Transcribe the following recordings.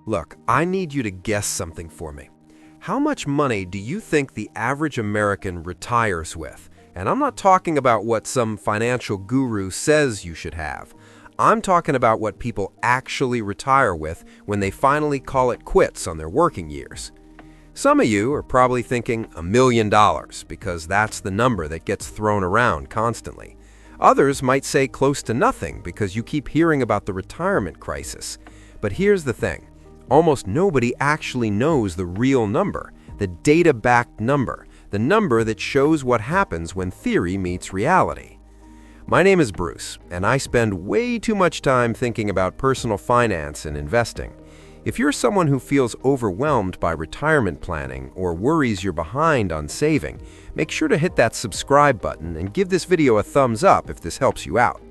Look, I need you to guess something for me. How much money do you think the average American retires with? And I'm not talking about what some financial guru says you should have. I'm talking about what people actually retire with when they finally call it quits on their working years. Some of you are probably thinking $1 million because that's the number that gets thrown around constantly. Others might say close to nothing because you keep hearing about the retirement crisis. But here's the thing. Almost nobody actually knows the real number, the data-backed number, the number that shows what happens when theory meets reality. My name is Bruce, and I spend way too much time thinking about personal finance and investing. If you're someone who feels overwhelmed by retirement planning or worries you're behind on saving, make sure to hit that subscribe button and give this video a thumbs up if this helps you out.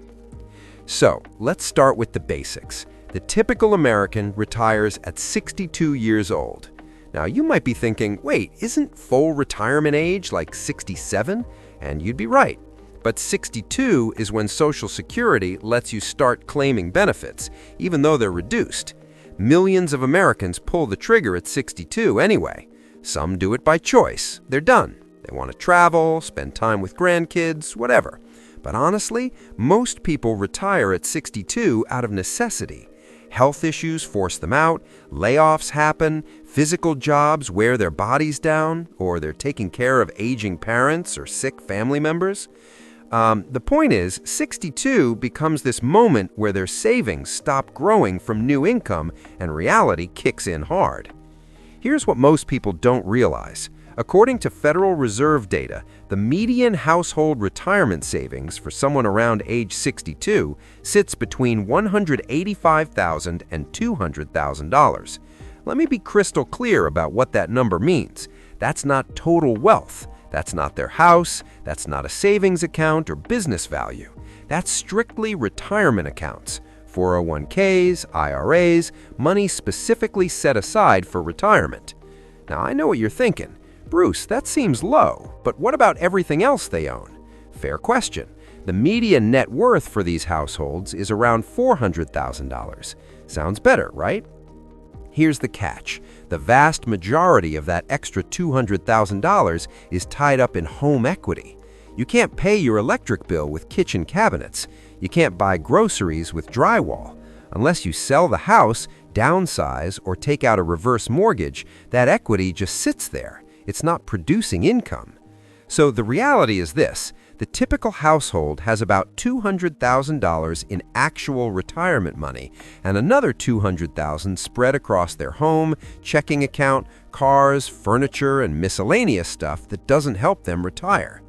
So, let's start with the basics. The typical American retires at 62 years old. Now, you might be thinking, wait, isn't full retirement age like 67? And you'd be right. But 62 is when Social Security lets you start claiming benefits, even though they're reduced. Millions of Americans pull the trigger at 62 anyway. Some do it by choice. They're done. They want to travel, spend time with grandkids, whatever. But honestly, most people retire at 62 out of necessity. Health issues force them out, layoffs happen, physical jobs wear their bodies down, or they're taking care of aging parents or sick family members. The point is, 62 becomes this moment where their savings stop growing from new income and reality kicks in hard. Here's what most people don't realize. According to Federal Reserve data, the median household retirement savings for someone around age 62 sits between $185,000 and $200,000. Let me be crystal clear about what that number means. That's not total wealth. That's not their house. That's not a savings account or business value. That's strictly retirement accounts, 401ks, IRAs, money specifically set aside for retirement. Now, I know what you're thinking. Bruce, that seems low, but what about everything else they own? Fair question. The median net worth for these households is around $400,000. Sounds better, right? Here's the catch. The vast majority of that extra $200,000 is tied up in home equity. You can't pay your electric bill with kitchen cabinets. You can't buy groceries with drywall. Unless you sell the house, downsize, or take out a reverse mortgage, that equity just sits there. It's not producing income. So the reality is this. The typical household has about $200,000 in actual retirement money and another $200,000 spread across their home, checking account, cars, furniture, and miscellaneous stuff that doesn't help them retire.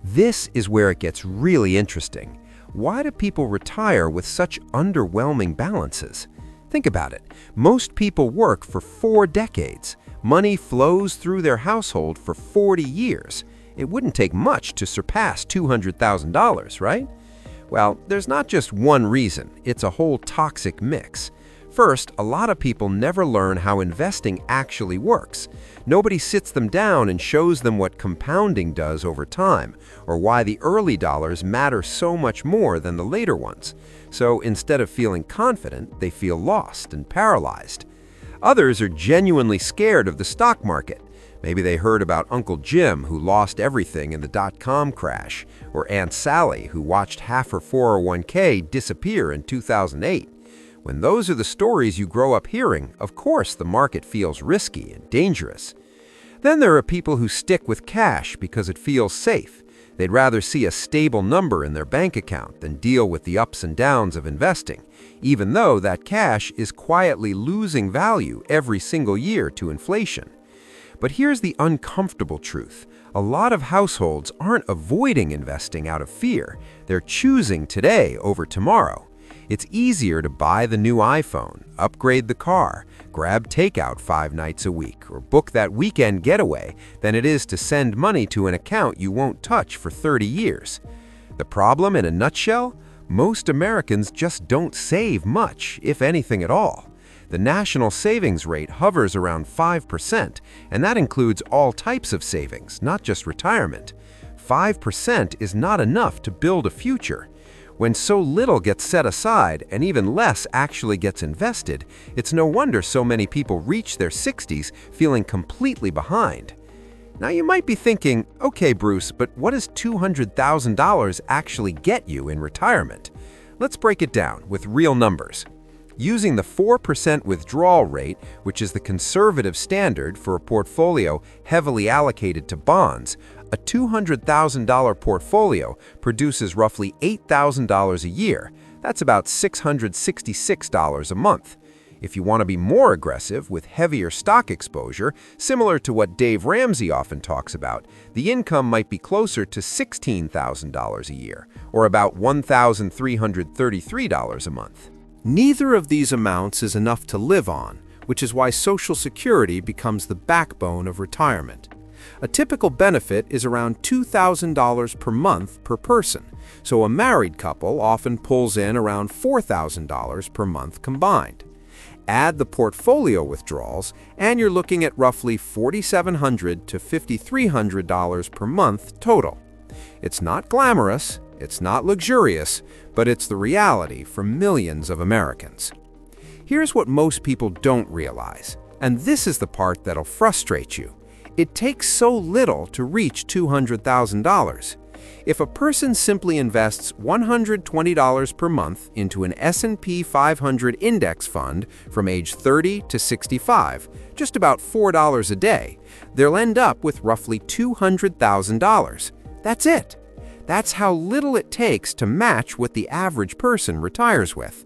This is where it gets really interesting. Why do people retire with such underwhelming balances? Think about it. Most people work for 4 decades. Money flows through their household for 40 years. It wouldn't take much to surpass $200,000, right? Well, there's not just one reason. It's a whole toxic mix. First, a lot of people never learn how investing actually works. Nobody sits them down and shows them what compounding does over time, or why the early dollars matter so much more than the later ones. So instead of feeling confident, they feel lost and paralyzed. Others are genuinely scared of the stock market. Maybe they heard about Uncle Jim, who lost everything in the dot-com crash, or Aunt Sally, who watched half her 401k disappear in 2008. When those are the stories you grow up hearing, of course the market feels risky and dangerous. Then there are people who stick with cash because it feels safe. They'd rather see a stable number in their bank account than deal with the ups and downs of investing, even though that cash is quietly losing value every single year to inflation. But here's the uncomfortable truth. A lot of households aren't avoiding investing out of fear. They're choosing today over tomorrow. It's easier to buy the new iPhone, upgrade the car, grab takeout 5 nights a week, or book that weekend getaway than it is to send money to an account you won't touch for 30 years. The problem, in a nutshell? Most Americans just don't save much, if anything at all. The national savings rate hovers around 5%, and that includes all types of savings, not just retirement. 5% is not enough to build a future. When so little gets set aside and even less actually gets invested, it's no wonder so many people reach their 60s feeling completely behind. Now you might be thinking, okay Bruce, but what does $200,000 actually get you in retirement? Let's break it down with real numbers. Using the 4% withdrawal rate, which is the conservative standard for a portfolio heavily allocated to bonds, a $200,000 portfolio produces roughly $8,000 a year. That's about $666 a month. If you want to be more aggressive with heavier stock exposure, similar to what Dave Ramsey often talks about, the income might be closer to $16,000 a year, or about $1,333 a month. Neither of these amounts is enough to live on, which is why Social Security becomes the backbone of retirement. A typical benefit is around $2,000 per month per person, so a married couple often pulls in around $4,000 per month combined. Add the portfolio withdrawals, and you're looking at roughly $4,700 to $5,300 per month total. It's not glamorous, it's not luxurious, but it's the reality for millions of Americans. Here's what most people don't realize, and this is the part that'll frustrate you. It takes so little to reach $200,000. If a person simply invests $120 per month into an S&P 500 index fund from age 30 to 65, just about $4 a day, they'll end up with roughly $200,000. That's it. That's how little it takes to match what the average person retires with.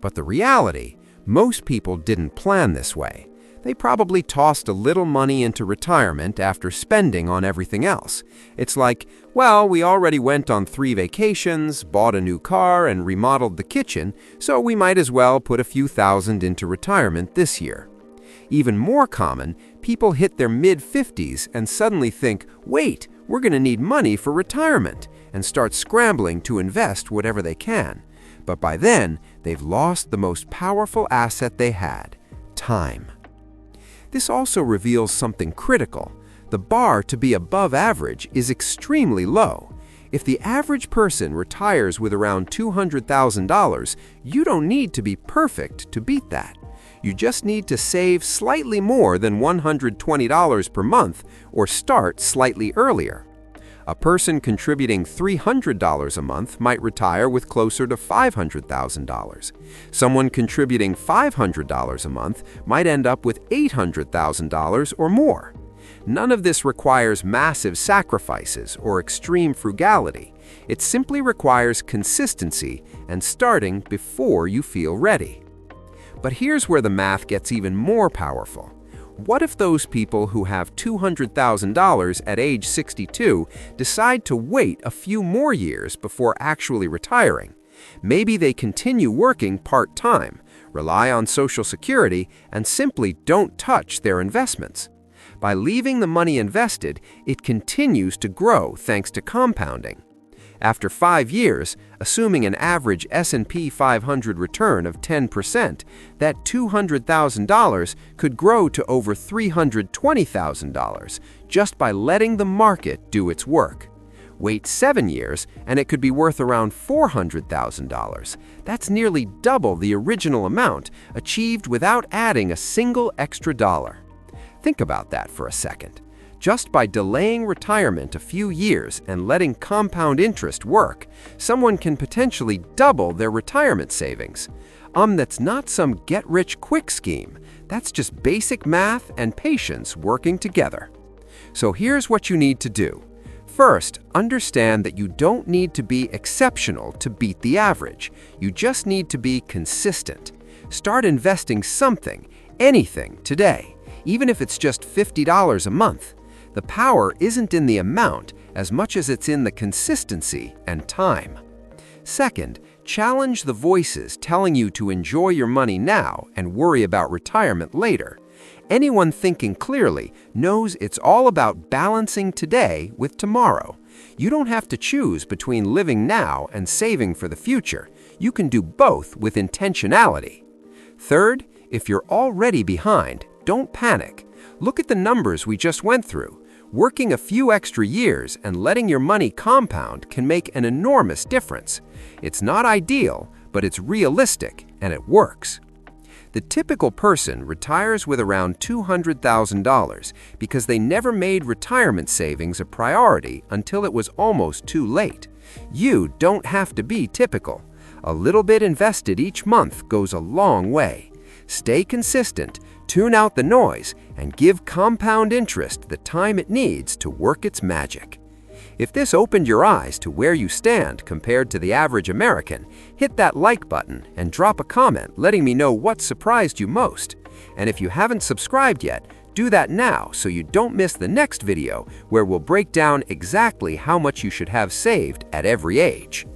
But the reality, most people didn't plan this way. They probably tossed a little money into retirement after spending on everything else. It's like, well, we already went on 3 vacations, bought a new car, and remodeled the kitchen, so we might as well put a few thousand into retirement this year. Even more common, people hit their mid-50s and suddenly think, wait, we're going to need money for retirement, and start scrambling to invest whatever they can. But by then, they've lost the most powerful asset they had: time. This also reveals something critical. The bar to be above average is extremely low. If the average person retires with around $200,000, you don't need to be perfect to beat that. You just need to save slightly more than $120 per month or start slightly earlier. A person contributing $300 a month might retire with closer to $500,000. Someone contributing $500 a month might end up with $800,000 or more. None of this requires massive sacrifices or extreme frugality. It simply requires consistency and starting before you feel ready. But here's where the math gets even more powerful. What if those people who have $200,000 at age 62 decide to wait a few more years before actually retiring? Maybe they continue working part-time, rely on Social Security, and simply don't touch their investments. By leaving the money invested, it continues to grow thanks to compounding. After 5 years, assuming an average S&P 500 return of 10%, that $200,000 could grow to over $320,000 just by letting the market do its work. Wait 7 years, and it could be worth around $400,000. That's nearly double the original amount, achieved without adding a single extra dollar. Think about that for a second. Just by delaying retirement a few years and letting compound interest work, someone can potentially double their retirement savings. That's not some get-rich-quick scheme. That's just basic math and patience working together. So here's what you need to do. First, understand that you don't need to be exceptional to beat the average. You just need to be consistent. Start investing something, anything, today, even if it's just $50 a month. The power isn't in the amount as much as it's in the consistency and time. Second, challenge the voices telling you to enjoy your money now and worry about retirement later. Anyone thinking clearly knows it's all about balancing today with tomorrow. You don't have to choose between living now and saving for the future. You can do both with intentionality. Third, if you're already behind, don't panic. Look at the numbers we just went through. Working a few extra years and letting your money compound can make an enormous difference. It's not ideal, but it's realistic and it works. The typical person retires with around $200,000 because they never made retirement savings a priority until it was almost too late. You don't have to be typical. A little bit invested each month goes a long way. Stay consistent, tune out the noise, and give compound interest the time it needs to work its magic. If this opened your eyes to where you stand compared to the average American, hit that like button and drop a comment letting me know what surprised you most. And if you haven't subscribed yet, do that now so you don't miss the next video where we'll break down exactly how much you should have saved at every age.